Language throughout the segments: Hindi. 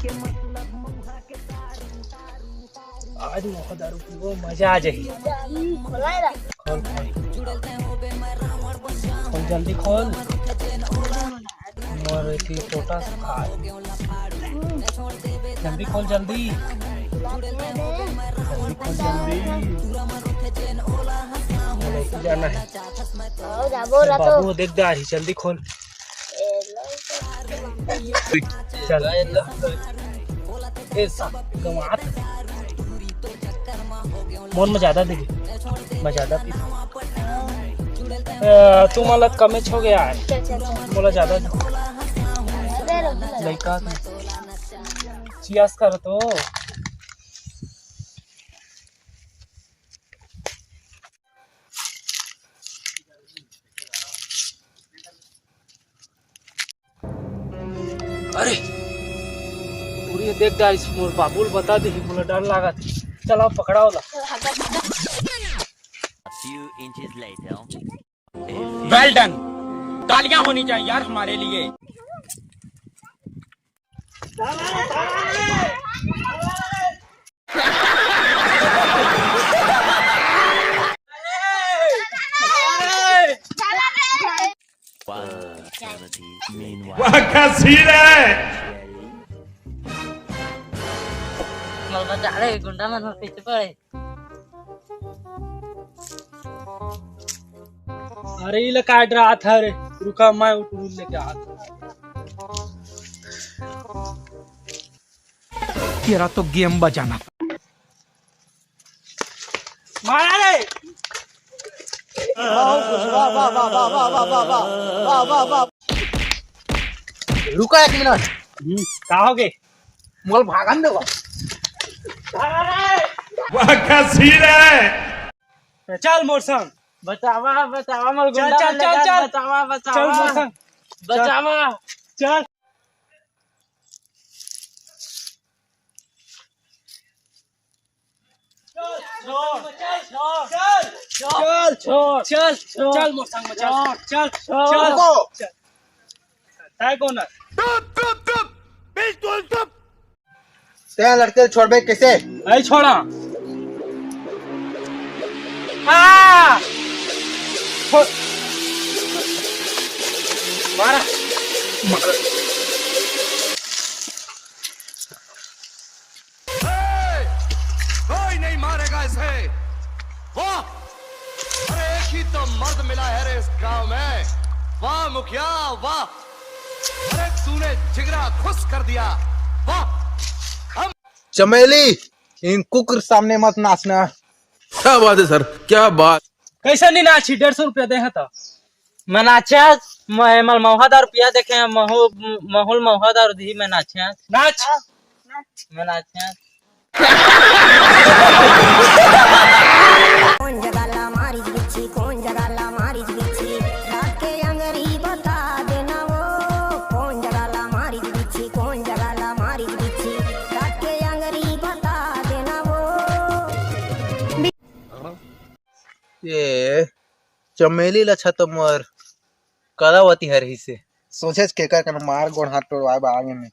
आज मौका दारू पीबो मजा आ जाही। खोल खोल खोल जल्दी खोल मोर थी छोटा सा खा जल्दी खोल जल्दी जल्दी खोल जल्दी जाना है बाबू देख दाढ़ी जल्दी खोल चल कमात मोन में ज्यादा दे मैं ज्यादा पी तू मला कमेच हो गया है मोला ज्यादा लड़का चियास कर तो अरे पूरी देख गाइस मोर बाबूल बता दे मोला डर लगा थी चलो पकड़ा होला वेल डन तालियां होनी चाहिए यार हमारे लिए। वाह क्या सीन है गुंडा मन पीछे पड़े। अरे ये काट रहा था रे रुका मैं उठ लेके आ तेरा तो गेम बजाना मारा रे रुका एक मिनट का हो गए मोल भागन दे वाह क्या सीन है चल मोर संग बचावा बचावा मोर चल गुंडा चल चल चल बचावा चल मोर बचावा संग बचावा चल चल चल चल चल मोर संग चल चल चल काय कौन है ते लड़के छोड़ बे कैसे ऐ छोड़ा हाँ मारा कोई नहीं मारेगा इसे वाह अरे एक ही तो मर्द मिला है रे इस गांव में वाह मुखिया वाह अरे तूने जिगरा खुश कर दिया वाह चमेली इन कुकुर सामने मत नाचना। क्या बात है सर क्या बात। कैसा नहीं नाची 150 रुपया दे था मैं नाचा मल मौहादार रुपया देखे महूल मौहादार दी मैं नाचा नाच मैं नाचा कौन जगाला मारी बिच्छी कौन जगाला मारी बिच्छी रात के अंगरी बता देना वो कौन जगाला मारी बिच्छी कौन जगाला मारी बिच्छी रात के अंगरी बता देना वो। ये चमेली लच्छा तो मोर कलावती है रही से सोचे के कर मार गोड़ हाथ तोड़वाए आगे में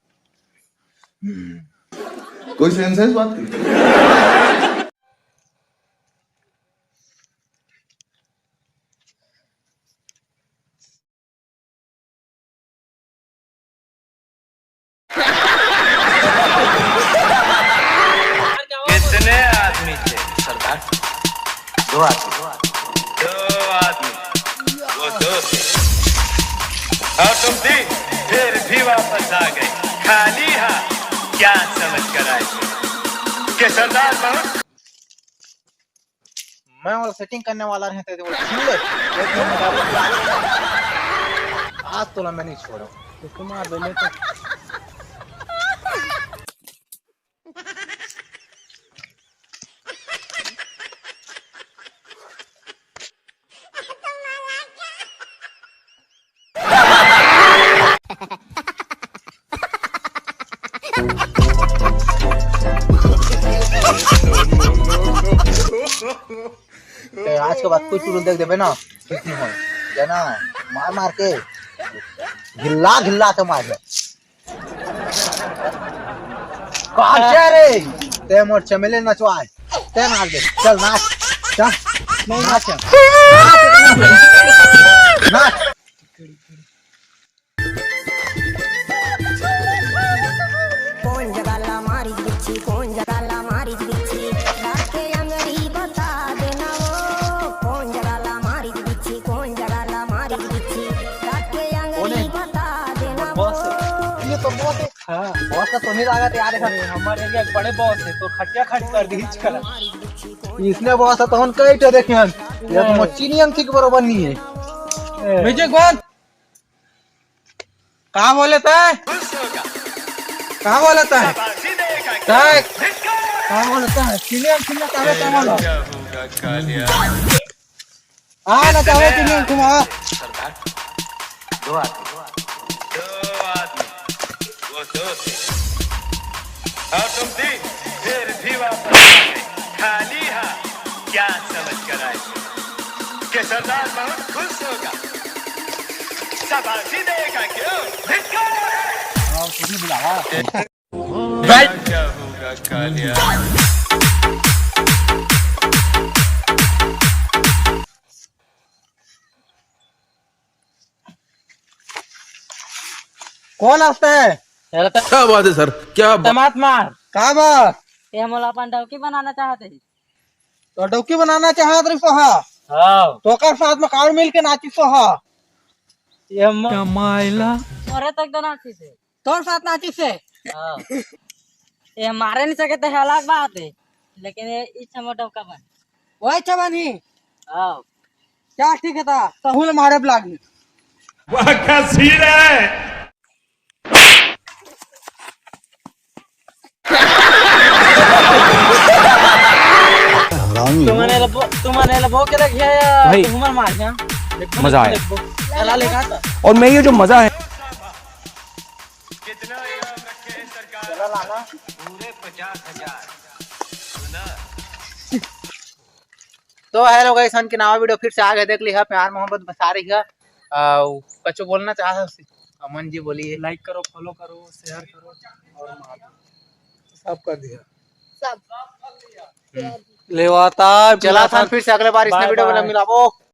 कोई सेंस है इस बात की। कितने आदमी थे सरदार दो आदमी दो आदमी वो दो थे और तुम थी फिर भी वापस आ गए खाली हाथ क्या समझ कर आए कि सरदार बहुत मैं वो सेटिंग करने वाला रहते थे वो छीन ले आज तो मैं नहीं छोड़ा तो मार देने तो आज के बाद कोई चुरुल देख देवे ना ठीक नहीं हो जाना मार मार के घिल्ला घिल्ला के मार दे बादशाह रे ते मोर चमेली नचवाए ते नाच दे चल नाच चल नहीं नाच नाच कौन जगाला मारी बिच्छी कौन जगाला मारी बिच्छी रात के अंगरी बता देना वो कौन जगाला मारी बिच्छी कौन जगाला मारी बिच्छी रात के अंगरी बता देना वो ये तो बहुत है हां बॉस तो नहीं लगा यार हमारे एरिया के बड़े बॉस है तो खटिया खट कर दी कल इसने बॉस तो हम कई तो देखे हन ये तो चीनी अंकी के बराबर नहीं है विजय कौन कहां बोले ता कहां बोले ता कहां बोले ता चीनी अंकी ने कहा था बोलो आ ना चाहे चीनी अंकी मा और तुम थी फिर भी वापस खाली हाथ क्या समझ कर आए कि सरदार बहुत खुश होगा शाबाशी देगा क्यों क्या होगा कालिया कौन आता है क्या बात है सर क्या बात टमाट मार का बात ये हम अपन डौकी बनाना चाहते हैं। तो डौकी बनाना चाहत रही सोहा हाँ तो कर साथ में कार मिल के नाची सोहा ये मोरे तक तो नाची से तोर साथ नाची से हाँ ये मारे नहीं सके तो अलग बात है लेकिन ये इच्छा में डौका बन वही चबनी हाँ क्या ठीक है था कहूँ मारे लागनी वह क्या सीन है तुम्हारे लबो के रख गया या भाई, तुम्हारे मार गया मजा आया। चला लेगा तो और मैं ये जो मजा है कितना इनाम रखे हैं सरकार पूरे 50,000 तो हेलो गाइस सन के नवा वीडियो फिर से आ गए देख लिया प्यार मोहब्बत बता रही है कछु बोलना चाहता है अमन जी बोलिए लाइक करो फॉलो करो शेयर करो और मार दो सब कर दिया सब लेवाता चला था फिर से अगले बार इसने वीडियो में मिलाओ